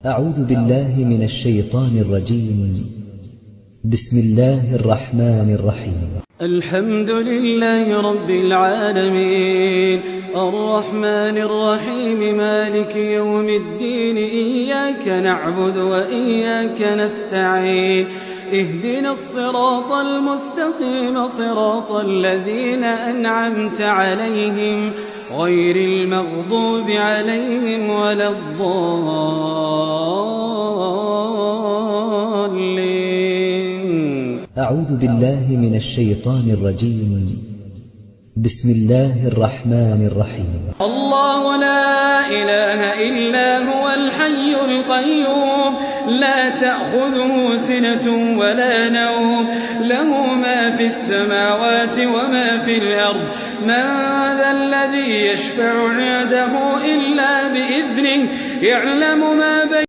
أعوذ بالله من الشيطان الرجيم. بسم الله الرحمن الرحيم. الحمد لله رب العالمين الرحمن الرحيم مالك يوم الدين إياك نعبد وإياك نستعين اهدنا الصراط المستقيم صراط الذين أنعمت عليهم غير المغضوب عليهم ولا الضالين. أعوذ بالله من الشيطان الرجيم. بسم الله الرحمن الرحيم. الله لا إله إلا هو الحي القيوم لا تأخذه سنة ولا نوم له ما في السماوات وما في الأرض من ذا الذي يشفع عنده إلا بإذنه يعلم ما بين